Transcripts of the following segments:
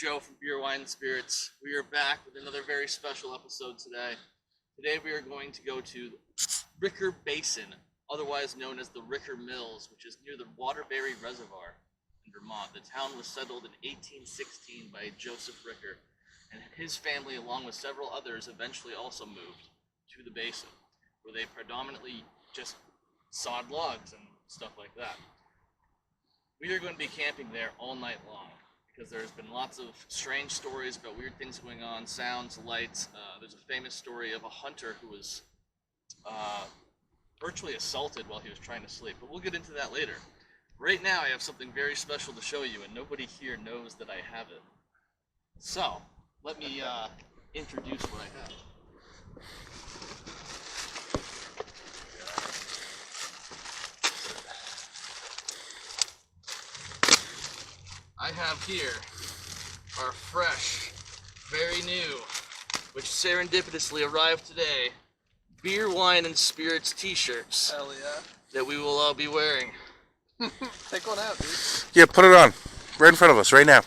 Joe from Beer, Wine, and Spirits. We are back with another very special episode today. Today we are going to go to Ricker Basin, otherwise known as the Ricker Mills, which is near the Waterbury Reservoir in Vermont. The town was settled in 1816 by Joseph Ricker, and his family, along with several others, eventually also moved to the basin, where they predominantly just sawed logs and stuff like that. We are going to be camping there all night long because there's been lots of strange stories about weird things going on, sounds, lights. There's a famous story of a hunter who was virtually assaulted while he was trying to sleep, but we'll get into that later. Right now I have something very special to show you, and nobody here knows that I have it. So, let me introduce what I have. I have here our fresh, very new, which serendipitously arrived today, Beer, Wine, and Spirits t-shirts. Hell yeah. That we will all be wearing. Take one out, dude. Yeah, put it on. Right in front of us, right now.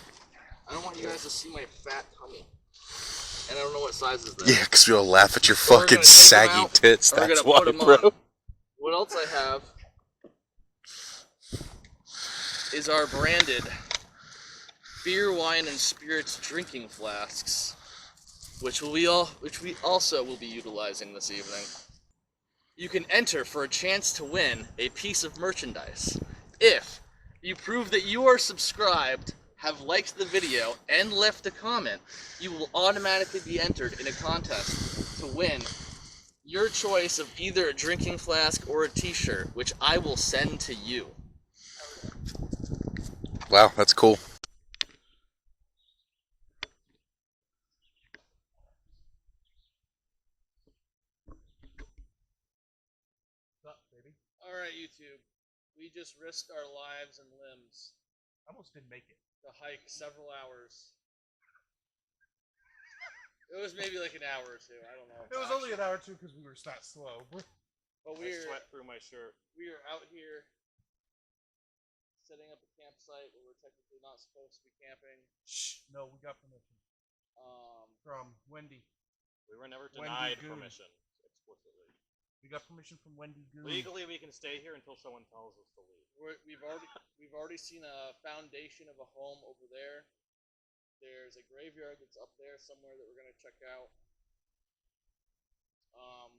I don't want you guys to see my fat tummy. And I don't know what size is that. Yeah, because we all laugh at your fucking saggy tits. That's why, bro. On. What else I have is our branded Beer, Wine, and Spirits drinking flasks, which we also will be utilizing this evening. You can enter for a chance to win a piece of merchandise if you prove that you are subscribed, have liked the video, and left a comment. You will automatically be entered in a contest to win your choice of either a drinking flask or a t-shirt, which I will send to you. Wow, that's cool. Alright, YouTube. We just risked our lives and limbs. I almost didn't make it. To hike several hours. It was maybe like an hour or two. I don't know. It was only an hour or two because we were not slow. But I sweat through my shirt. We are out here setting up a campsite where we're technically not supposed to be camping. Shh. No, we got permission. From Wendy. We were never denied permission explicitly. We got permission from Wendy Goon. Legally, we can stay here until someone tells us to leave. We've already seen a foundation of a home over there. There's a graveyard that's up there somewhere that we're gonna check out.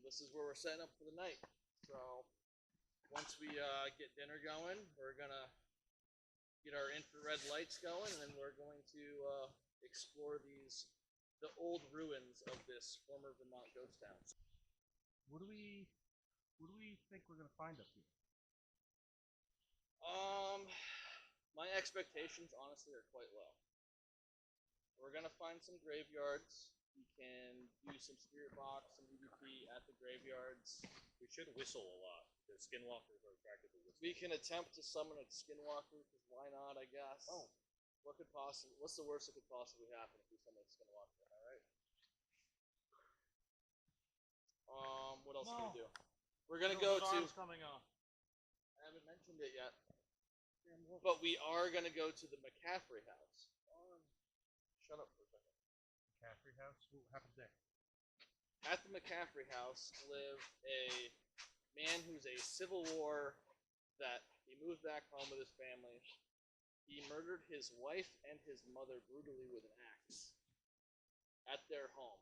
This is where we're setting up for the night. So once we get dinner going, we're gonna get our infrared lights going, and then we're going to explore the old ruins of this former Vermont ghost town. What do we think we're gonna find up here? My expectations honestly are quite low. We're gonna find some graveyards. We can do some spirit box, some EVP at the graveyards. We should whistle a lot, because skinwalkers are attracted to whistling. We can attempt to summon a skinwalker, because why not, I guess. Oh. What's the worst that could possibly happen if we summon a skinwalker, alright? What else can we do? We're gonna go to... coming on. I haven't mentioned it yet. But we are gonna go to the McCaffrey house. Shut up for a second. McCaffrey house? What happened there? At the McCaffrey house lived a man who's a Civil War vet. He moved back home with his family. He murdered his wife and his mother brutally with an axe at their home,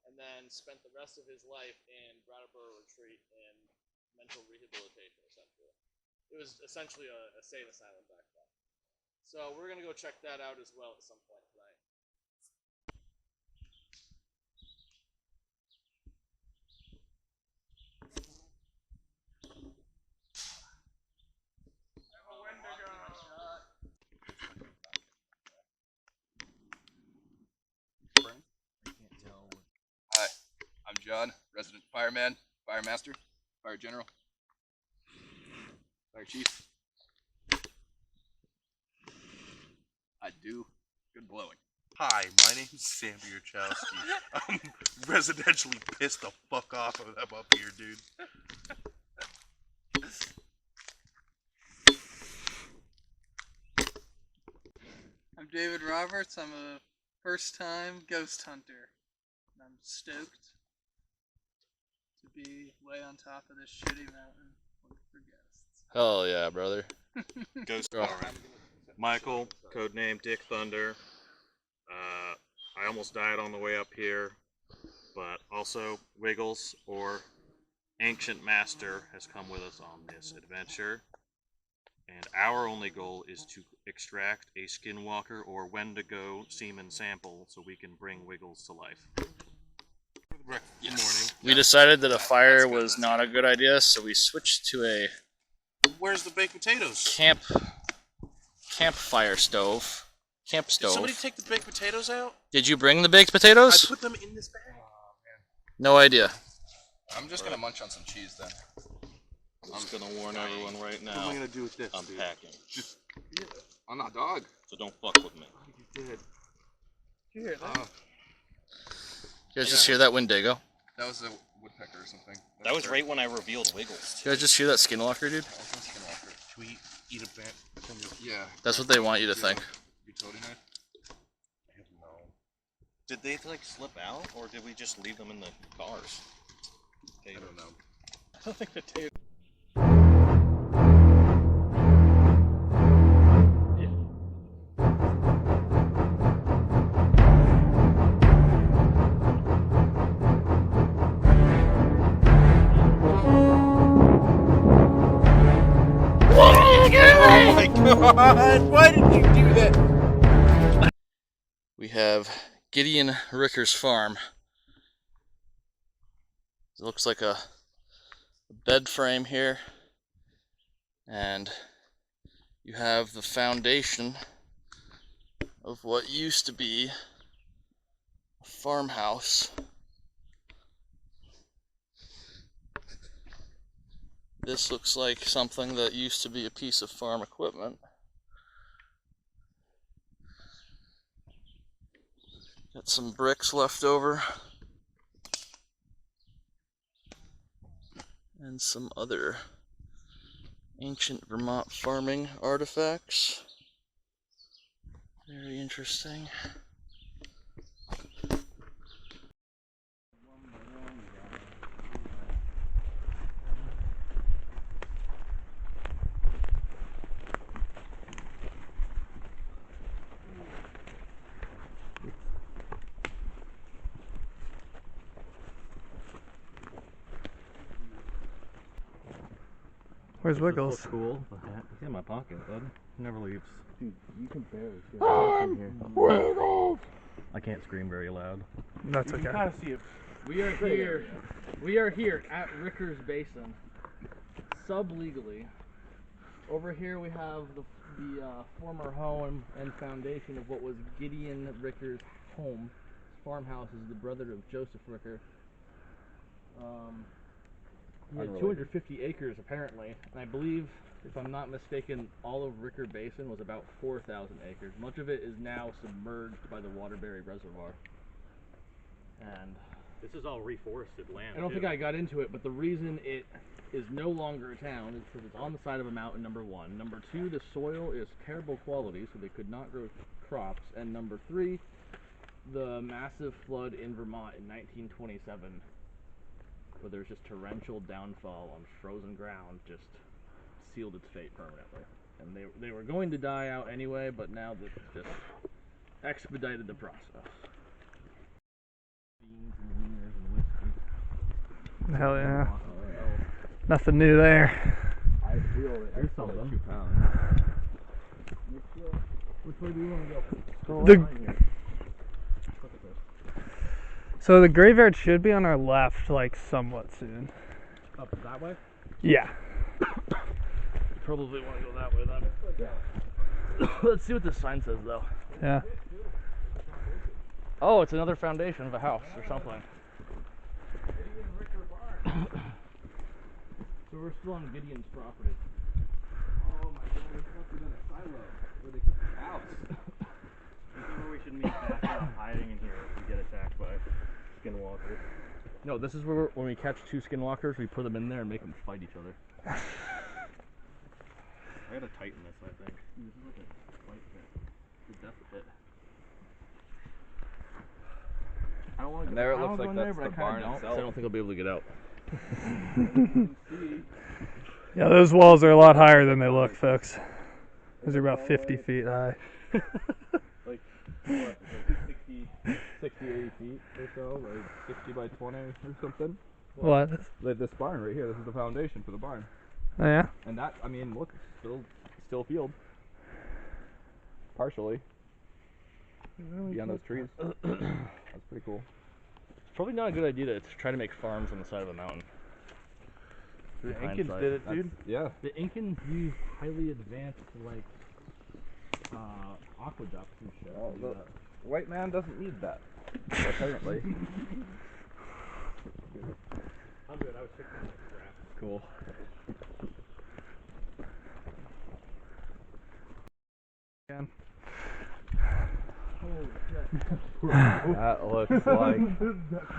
and then spent the rest of his life in Brattleboro Retreat in mental rehabilitation, essentially. It was essentially a sane asylum back then. So we're going to go check that out as well at some point tonight. Hi, I'm John, resident fireman, fire master, fire general, fire chief. I do good blowing. Hi, my name's Sam Bierchowski. I'm residentially pissed the fuck off of them up here, dude. I'm David Roberts. I'm a first-time ghost hunter. And I'm stoked to be way on top of this shitty mountain looking for ghosts. Hell yeah, brother. Ghost Girl. Power. Michael, codename Dick Thunder. I almost died on the way up here, but also Wiggles, or Ancient Master, has come with us on this adventure. And our only goal is to extract a skinwalker or Wendigo semen sample so we can bring Wiggles to life. Good morning. We decided that a fire was not a good idea, so we switched to a Where's the baked potatoes? campfire stove. Camp Did stove. somebody take the baked potatoes out? Did you bring the baked potatoes? I put them in this bag. No idea. I'm just gonna munch on some cheese then. I'm gonna warn everyone right What am now. I gonna do with this? I'm dude? packing, I'm not dog. so don't fuck with me. You did. Did you hear that? You guys just hear that Wendigo? That was a woodpecker or something. That was right when I revealed Wiggles. You guys just hear that skinwalker, dude? Should we eat a bit? Yeah. That's what they want you to think. Utility knife. I have no. Did they like slip out, or did we just leave them in the cars? I don't know. I don't think the tape. Oh my god! Why did you do that? We have Gideon Ricker's farm. It looks like a bed frame here, and you have the foundation of what used to be a farmhouse. This looks like something that used to be a piece of farm equipment. Got some bricks left over. And some other ancient Vermont farming artifacts. Very interesting. Where's Wiggles? Cool. He's in my pocket, bud. He never leaves. Dude, you can barely see Wiggles! I can't scream very loud. That's okay. Kind of see it. We are here. We are here at Ricker's Basin, sub-legally. Over here we have the former home and foundation of what was Gideon Ricker's home. His farmhouse is the brother of Joseph Ricker. He had 250 acres apparently, and I believe, if I'm not mistaken, all of Ricker Basin was about 4,000 acres. Much of it is now submerged by the Waterbury Reservoir. And This is all reforested land. I don't think I got into it, but the reason it is no longer a town is because it's on the side of a mountain, number one. Number two, the soil is terrible quality, so they could not grow crops. And number three, the massive flood in Vermont in 1927, where there's just torrential downfall on frozen ground, just sealed its fate permanently. And they were going to die out anyway, but now this just expedited the process. Beans and wieners and whiskey. Hell yeah. Nothing new there. I feel it. Here's something. 2 pounds. Which way do you want to go? So the graveyard should be on our left, like, somewhat soon. Up that way? Yeah. Probably want to go that way then. Let's see what this sign says though. Yeah. Oh, it's another foundation of a house or something. So we're still on Gideon's property. Oh my god, this must have been a silo where they keep the cows. Where we should meet back up, hiding in here if we get attacked by skinwalkers. No, this is where when we catch 2 skinwalkers, we put them in there and make them fight each other. I gotta tighten this, I think. This is like a fight pit. That's it. I don't want to. And there it looks like that's the barn itself. I don't think I'll be able to get out. Yeah, those walls are a lot higher than they look, folks. Those are about 50 feet high. Like, what? 60, 80 feet or so, like 60 by 20 or something. What? Like this barn right here. This is the foundation for the barn. Oh, yeah? And that, I mean, look, still field. Partially. Beyond those trees. That's pretty cool. It's probably not a good idea to try to make farms on the side of a mountain. The Incans did it, dude. Yeah. The Incans used highly advanced, like, aqueducts and shit. Oh, the white man doesn't need that. Apparently. I'm good. I was fixing that crap. Cool. Again. That looks like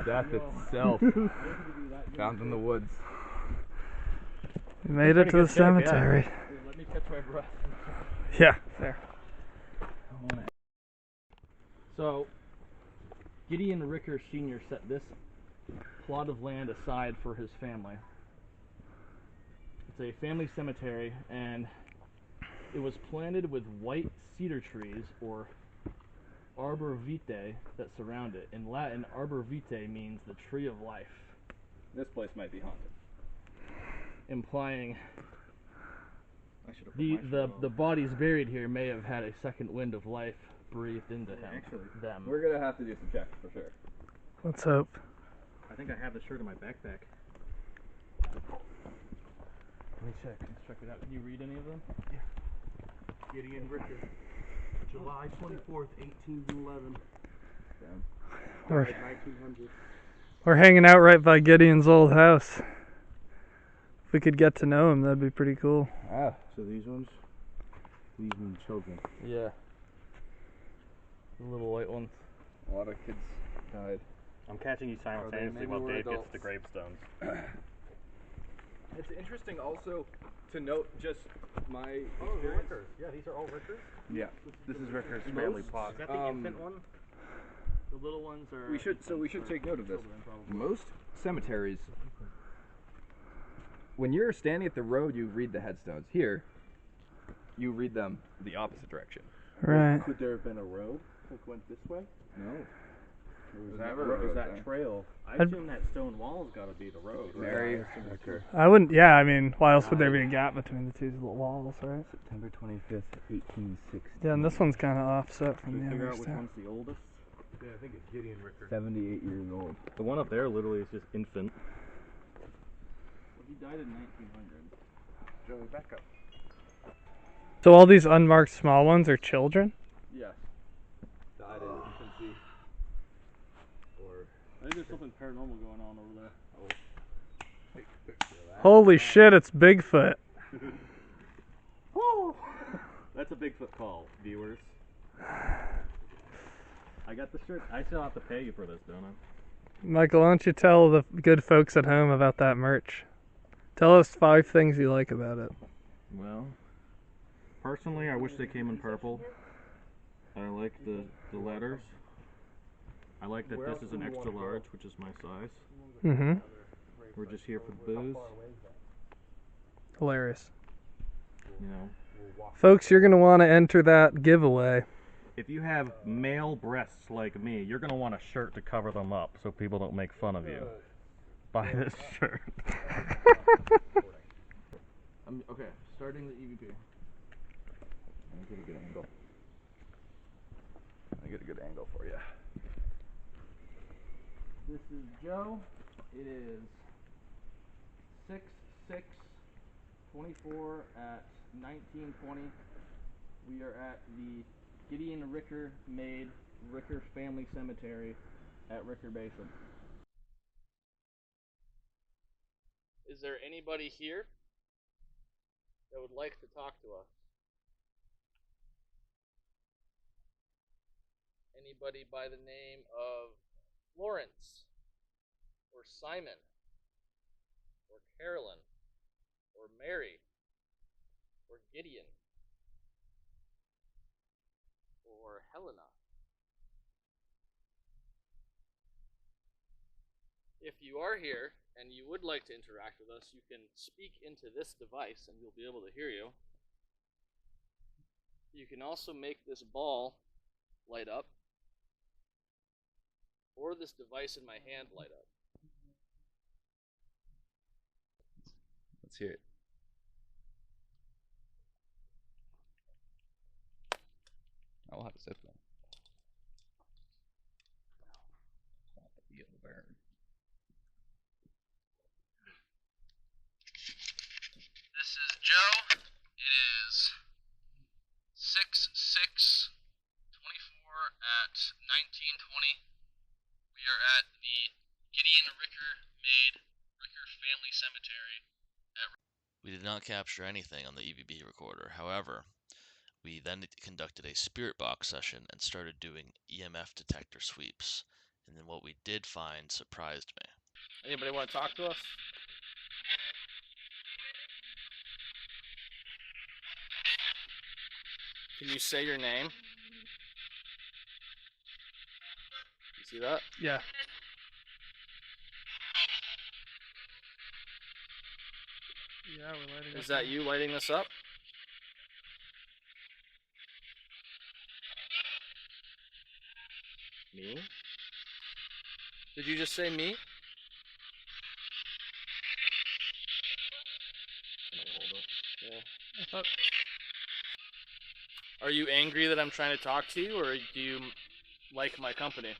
death itself. Found in the woods. We made it to the cemetery. Let me catch my breath. Yeah, fair. So, Gideon Ricker Sr. set this plot of land aside for his family. It's a family cemetery, and it was planted with white cedar trees, or arbor vitae, that surround it. In Latin, arbor vitae means the tree of life, This place might be haunted. implying I should have the bodies buried here may have had a second wind of life breathed into them. We're gonna have to do some checks for sure. Let's hope. I think I have the shirt in my backpack. Let me check. Let's check it out. Can you read any of them? Yeah. Gideon Ricker, July 24th, 1811. We're, 1900. we're hanging out right by Gideon's old house. If we could get to know him, that'd be pretty cool. Ah. So these ones, these mean children. Yeah. The little white ones. A lot of kids died. I'm catching you simultaneously maybe while we're Dave gets adults. the gravestones. It's interesting also to note just my Oh, experience. Rickers. Yeah, these are all Rickers. Yeah, this is Ricker's family plot. Is that the infant one? The little ones are. We should take note of this. Most cemeteries, when you're standing at the road, you read the headstones. Here, you read them the opposite direction. Right. Could there have been a road that went this way? No. There was that trail. I I'd- assume that stone wall's got to be the road. Right? Mary Ricker. I wouldn't, yeah, I mean, why else would there be a gap between the two little walls, right? September 25th, 1860. Yeah, and this one's kind of offset from the Figure others, out which too. one's the oldest. Yeah, I think it's Gideon Ricker. 78 years old. The one up there literally is just infant. Well, he died in 1900. Joey, back up. So all these unmarked small ones are children? Yes. Died in infancy. Or I think there's something paranormal going on over there. Holy shit, it's Bigfoot. Oh! That's a Bigfoot call, viewers. I got the shirt. I still have to pay you for this, don't I? Michael, why don't you tell the good folks at home about that merch? Tell us 5 things you like about it. Well, personally, I wish they came in purple. I like the letters. I like that this is an extra large, which is my size. Mm-hmm. We're just here for the booze. Hilarious. You know, Folks, you're going to want to enter that giveaway. if you have male breasts like me, you're gonna want a shirt to cover them up so people don't make fun of you. Buy this shirt. Okay, starting the EVP. Let me get a good angle. Let me get a good angle for you. This is Joe. It is 6/6/24 at 1920. We are at the Gideon Ricker made Ricker Family Cemetery at Ricker Basin. Is there anybody here that would like to talk to us? Anybody by the name of Lawrence, or Simon, or Carolyn, or Mary, or Gideon, or or Helena. If you are here and you would like to interact with us, you can speak into this device and we'll be able to hear you. You can also make this ball light up, or this device in my hand light up. Let's hear it. I'll have a sip then. Feel the burn. This is Joe. It is 6/6/24 at 1920. We are at the Gideon Ricker made Ricker Family Cemetery. We did not capture anything on the EVB recorder. However, we then conducted a spirit box session and started doing EMF detector sweeps. And then what we did find surprised me. Anybody want to talk to us? Can you say your name? You see that? Yeah. Yeah, we're lighting Is up. that you lighting this up? Me? Did you just say me? Yeah. I thought Are you angry that I'm trying to talk to you, or do you like my company?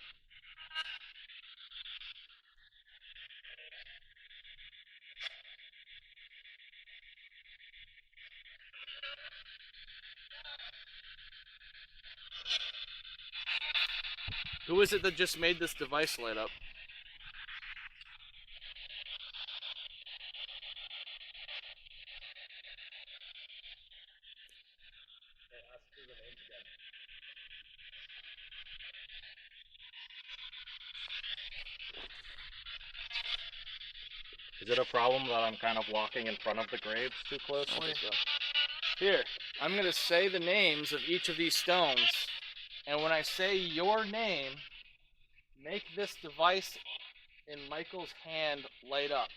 Who is it that just made this device light up? Is it a problem that I'm kind of walking in front of the graves too close? Here, I'm going to say the names of each of these stones, and when I say your name, make this device in Michael's hand light up.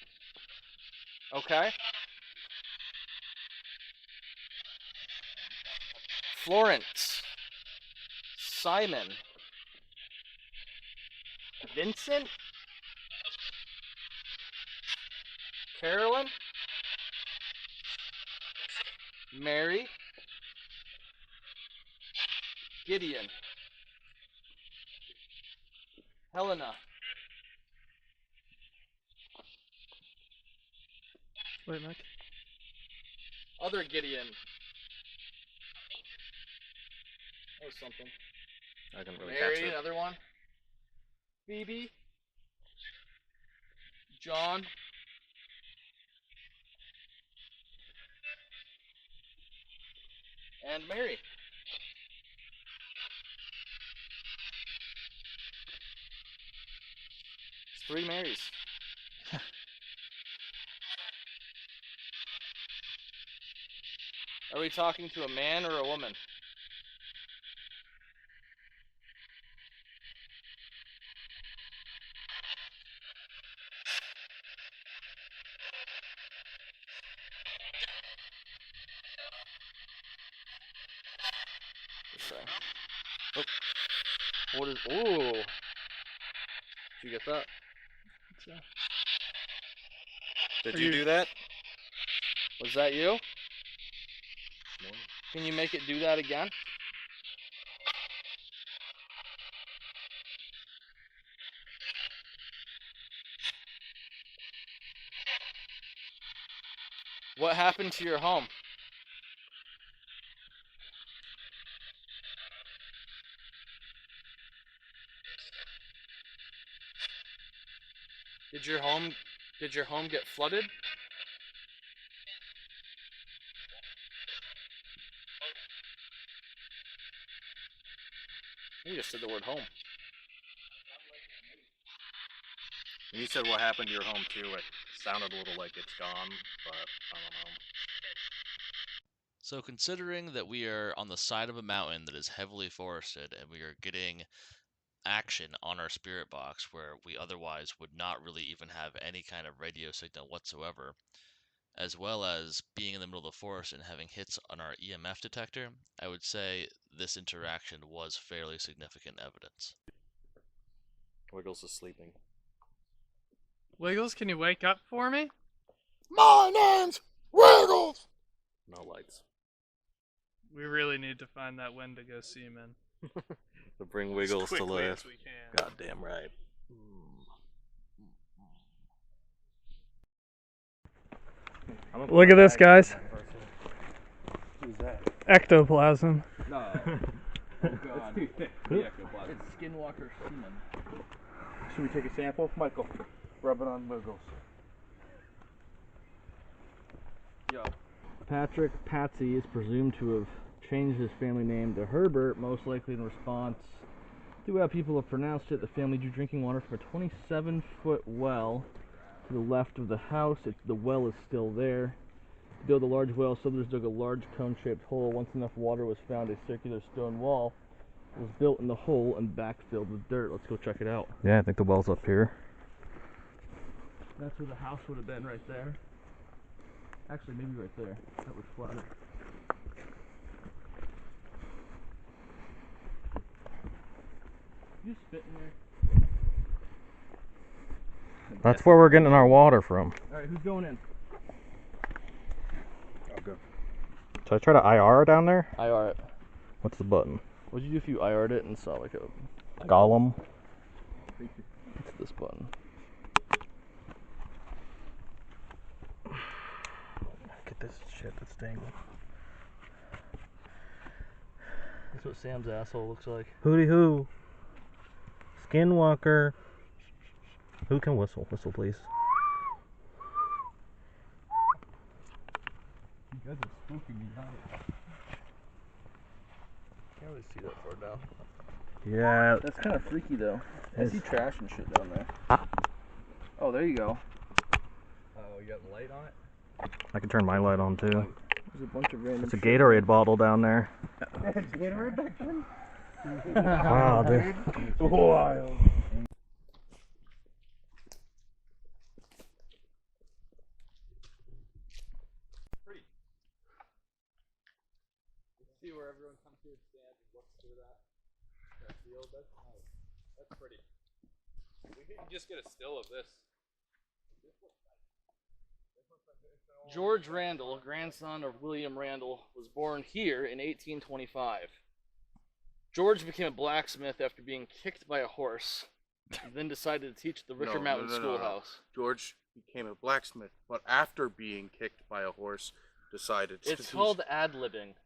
Okay? Florence, Simon, Vincent, Carolyn, Mary, Gideon, Helena, wait, Mike. other Gideon. That was something. I didn't really Mary, catch it. another one. Phoebe, John, and Mary. It's 3 Marys. Are we talking to a man or a woman? Oh. What is? Ooh. Did you get that? Did you do that? Was that you? No. Can you make it do that again? What happened to your home? Did your home get flooded? You just said the word home. When you said what happened to your home too, it sounded a little like it's gone, but I don't know. So, considering that we are on the side of a mountain that is heavily forested and we are getting action on our spirit box where we otherwise would not really even have any kind of radio signal whatsoever, as well as being in the middle of the forest and having hits on our EMF detector, I would say this interaction was fairly significant evidence. Wiggles is sleeping. Wiggles, can you wake up for me? My name's Wiggles! No lights. We really need to find that Wendigo seaman. To bring Wiggles to quickly life. as we can. Goddamn right. Look at this, guys. Who's that? Ectoplasm. No. Oh god. It's ectoplasm. It's skinwalker semen. Should we take a sample? Michael, rub it on Wiggles. Yo. Patrick Patsy is presumed to have changed his family name to Herbert, most likely in response to how people have pronounced it. The family drew drinking water from a 27-foot well to the left of the house. The well is still there. To build a large well, settlers dug a large cone-shaped hole. Once enough water was found, a circular stone wall was built in the hole and backfilled with dirt. Let's go check it out. Yeah, I think the well's up here. That's where the house would have been, right there. Actually, maybe right there. That was flatter. You spit in there? That's where we're getting our water from. Alright, who's going in? I'll go. Should I try to IR down there? IR it. What's the button? What'd you do if you IR'd it and saw like a... Golem? It's this button. Get this shit that's dangling. That's what Sam's asshole looks like. Hooty hoo. Skinwalker. Who can whistle? Whistle, please. You guys are spooking me out. Can't really see that far down. Yeah. That's kind of freaky though. I see trash and shit down there. Oh, there you go. Oh, you got light on it? I can turn my light on too. There's a bunch of random It's a shit. Gatorade bottle down there. Gatorade back then? Wow, dude. Wild. See where everyone comes here, stands, and looks through that field. That's nice. That's pretty. We can just get a still of this. George Randall, grandson of William Randall, was born here in 1825. George became a blacksmith after being kicked by a horse, and then decided to teach at the Ricker Mountain Schoolhouse. George became a blacksmith, but after being kicked by a horse, decided to It's called ad-libbing.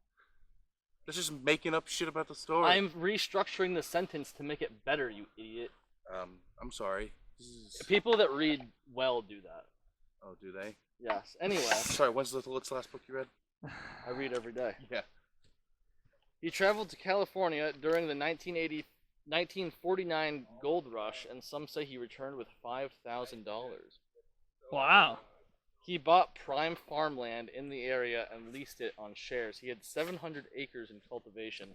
That's just making up shit about the story. I'm restructuring the sentence to make it better, you idiot. I'm sorry. People that read well do that. Oh, do they? Yes. Anyway, Sorry, when's the last book you read? I read every day. Yeah. He traveled to California during the 1949 gold rush, and some say he returned with $5,000. Wow. He bought prime farmland in the area and leased it on shares. He had 700 acres in cultivation,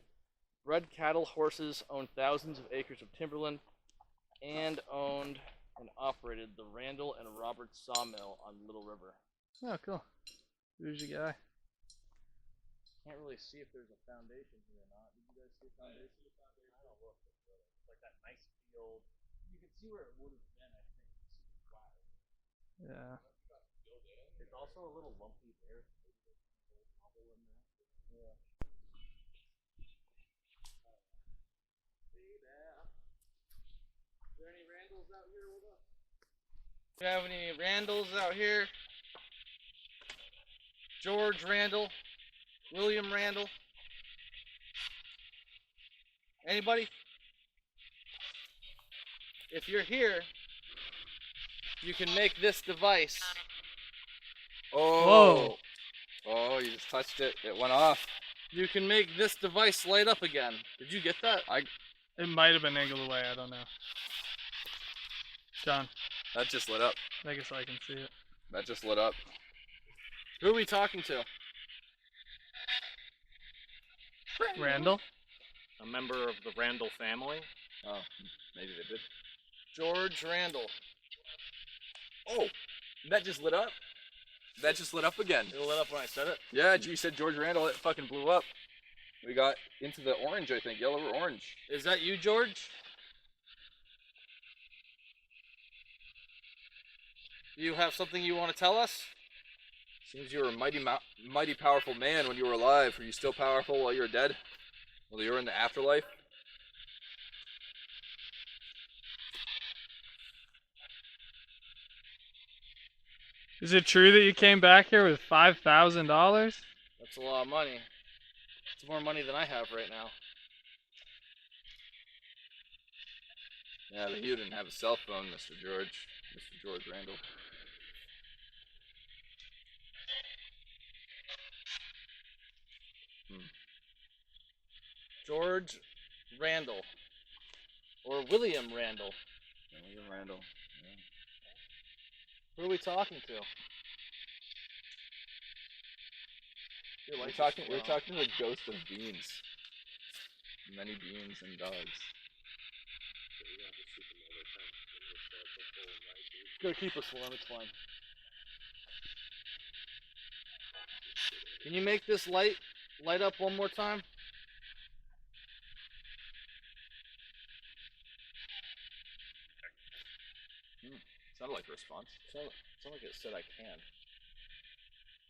bred cattle, horses, owned thousands of acres of timberland, and owned and operated the Randall and Roberts sawmill on Little River. Oh, cool. Who's your guy? Can't really see if there's a foundation here or not. Did you guys see a foundation? I don't look. It's like that nice field. You can see where it would have been, I think. It's super flat. Yeah. It's also a little lumpy there. Maybe there's a little bubble in there. Yeah. Hey there. Is there any Randalls out here with us? Do you have any Randalls out here? George Randall? William Randall? Anybody? If you're here, you can make this device. Oh. Oh, you just touched it. It went off. You can make this device light up again. Did you get that? It might have been angled away, I don't know. John, That just lit up. I guess I can see it. That just lit up. Who are we talking to? Randall? A member of the Randall family. Oh, maybe they did. George Randall. Oh, that just lit up. That just lit up again. It lit up when I said it. Yeah, you said George Randall, it fucking blew up. We got into the orange, I think, yellow or orange. Is that you, George? You have something you want to tell us? Seems you were a mighty powerful man when you were alive. Are you still powerful while you're dead? While you're in the afterlife? Is it true that you came back here with $5,000? That's a lot of money. It's more money than I have right now. Yeah, but you didn't have a cell phone, Mr. George. Mr. George Randall. George Randall. Or William Randall. William Randall. Yeah. Who are we talking to? We're talking to the ghost of beans. Many beans and dogs. It's gonna keep us warm, it's fine. Can you make this light up one more time? Sounded like a response. Sound like it said I can.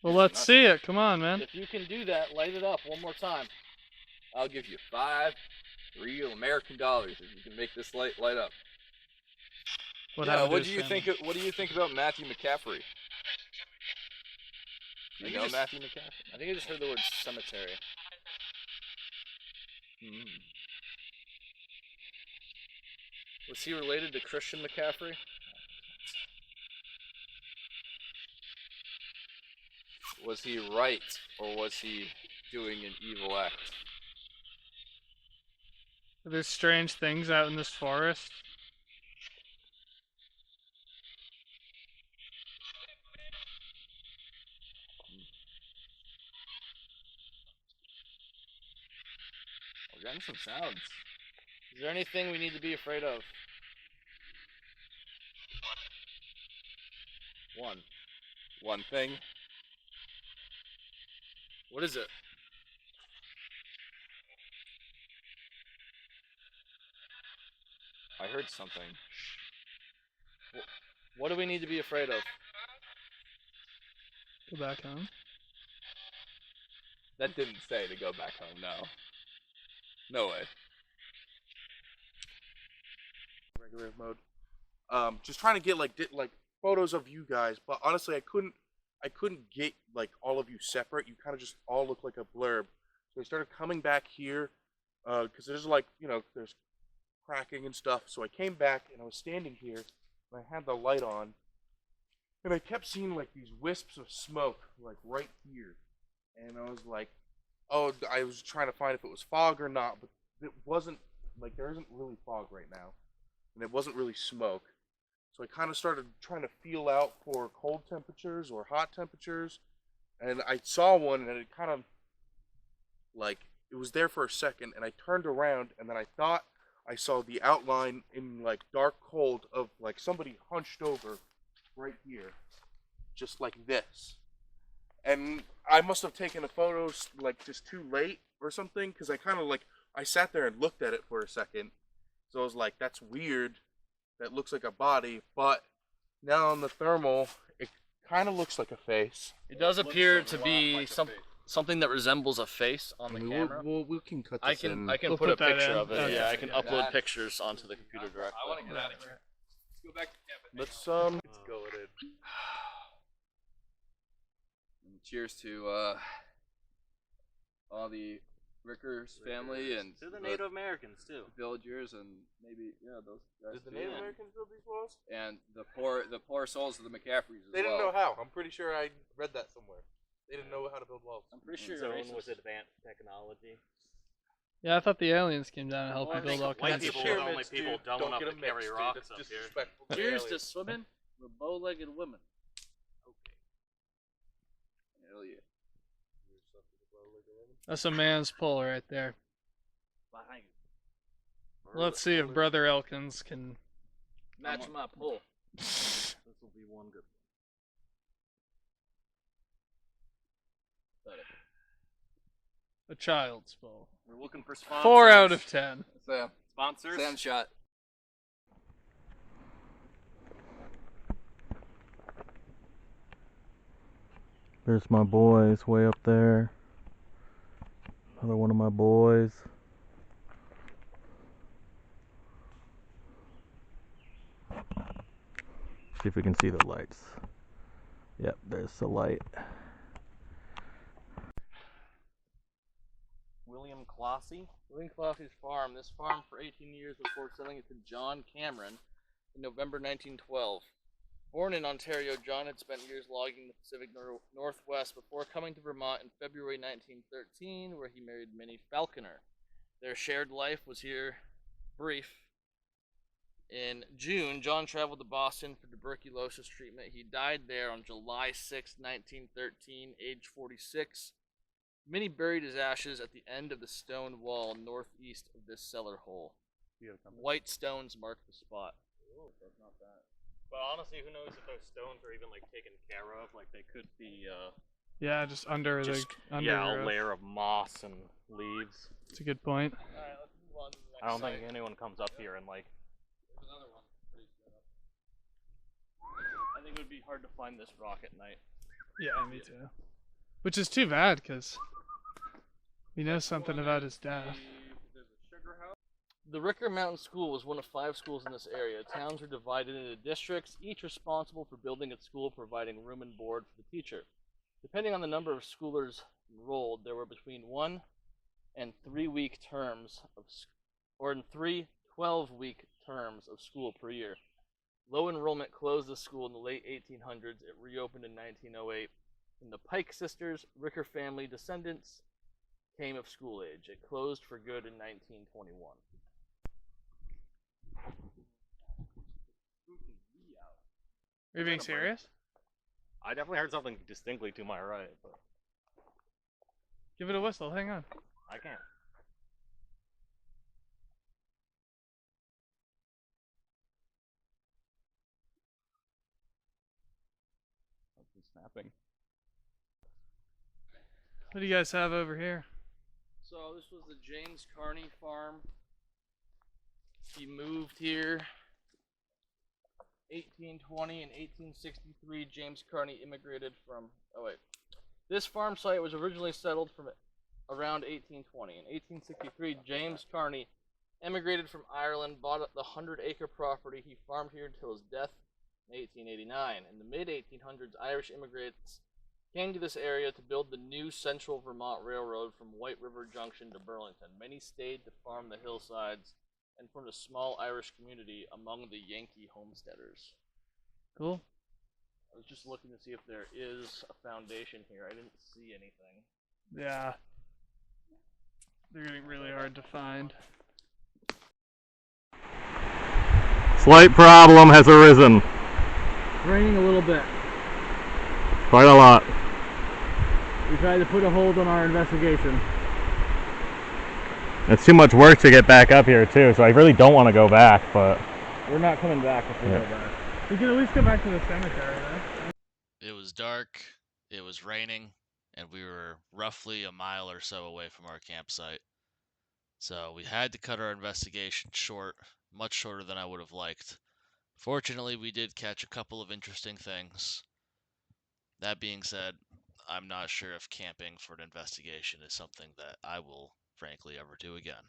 Well, let's see it. Come on, man. If you can do that, light it up one more time. I'll give you 5 real American dollars if you can make this light up. What Yeah, happened to what do his you family? think? What do you think about Matthew McCaffrey? You know Matthew McCaffrey? I think I just heard the word cemetery. Was he related to Christian McCaffrey? Was he right, or was he doing an evil act? Are there strange things out in this forest? We're getting some sounds. Is there anything we need to be afraid of? One thing. What is it? I heard something. What do we need to be afraid of? Go back home. That didn't say to go back home. No. No way. Regular mode. Just trying to get like photos of you guys, but honestly, I couldn't get like all of you separate. You kind of just all look like a blurb. So I started coming back here because there's like there's cracking and stuff. So I came back and I was standing here and I had the light on, and I kept seeing like these wisps of smoke like right here, and I was like, oh, I was trying to find if it was fog or not, but it wasn't. Like there isn't really fog right now, and it wasn't really smoke. So I kind of started trying to feel out for cold temperatures or hot temperatures, and I saw one, and it kind of like it was there for a second, and I turned around, and then I thought I saw the outline in like dark cold of like somebody hunched over right here, just like this. And I must have taken a photo like just too late or something, because I kind of like I sat there and looked at it for a second. So I was like, that's weird. That looks like a body, but now on the thermal, it kind of looks like a face. It does appear to be something that resembles a face on the camera. We can cut this in. I can We'll put a put that picture in. of it. Okay. Yeah, I can upload pictures onto the computer directly. I want to get out of here. Let's go back to camp. Let's Go with it. And cheers to all the Ricker's family and To the Native Americans too. villagers and maybe those guys Did the too. Native Americans build these walls? And the poor souls of the McCaffreys as They didn't well. know how. I'm pretty sure I read that somewhere. They didn't know how to build walls. I'm pretty sure Zone you're with racist. advanced technology. Yeah, I thought the aliens came down and helped Well, you I build all think White kinds of people shit. are the only people dumb enough to carry rocks up here. Cheers to swimming with bow-legged women. Hell yeah. That's a man's pull right there. Behind. Let's see if Brother Elkins can. Match my pull. This will be one good one. A child's pull. We're looking for sponsors. 4 out of 10. Sam. Sponsors. Sam shot. There's my boys way up there. Another one of my boys. See if we can see the lights. Yep, there's the light. William Clossy. William Clossy's farm. This farm for 18 years before selling it to John Cameron in November 1912. Born in Ontario, John had spent years logging the Pacific Northwest before coming to Vermont in February 1913, where he married Minnie Falconer. Their shared life was here brief. In June, John traveled to Boston for tuberculosis treatment. He died there on July 6, 1913, age 46. Minnie buried his ashes at the end of the stone wall northeast of this cellar hole. White stones mark the spot. Oh, that's not bad. But honestly, who knows if those stones are even like taken care of? Like they could be Yeah, just under the a layer of moss and leaves. That's a good point. Alright, let's move on to the next I don't site. think anyone comes up here and like. There's another one. I think it would be hard to find this rock at night. Yeah, me too. Which is too bad, because we know something about his death. The Ricker Mountain School was one of 5 schools in this area. Towns were divided into districts, each responsible for building its school, providing room and board for the teacher. Depending on the number of schoolers enrolled, there were between 1 and 3 week terms of, or in 3 12-week terms of school per year. Low enrollment closed the school in the late 1800s. It reopened in 1908. When the Pike sisters, Ricker family descendants, came of school age, it closed for good in 1921. Are you being serious? I definitely heard something distinctly to my right, but Give it a whistle, hang on. I can't. Something's snapping. What do you guys have over here? So this was the James Carney farm. He moved here 1820 and 1863. James Carney immigrated from, this farm site was originally settled from around 1820. In 1863, James Carney emigrated from Ireland, bought the 100-acre property. He farmed here until his death in 1889. In the mid-1800s, Irish immigrants came to this area to build the new Central Vermont Railroad from White River Junction to Burlington. Many stayed to farm the hillsides and formed a small Irish community among the Yankee homesteaders. Cool. I was just looking to see if there is a foundation here. I didn't see anything. Yeah. They're getting really hard to find. Slight problem has arisen. It's raining a little bit. Quite a lot. We tried to put a hold on our investigation. It's too much work to get back up here too, so I really don't want to go back, but We're not coming back if we go back. We can at least go back to the cemetery, though. It was dark, it was raining, and we were roughly a mile or so away from our campsite. So we had to cut our investigation short, much shorter than I would have liked. Fortunately, we did catch a couple of interesting things. That being said, I'm not sure if camping for an investigation is something that I will frankly ever do again.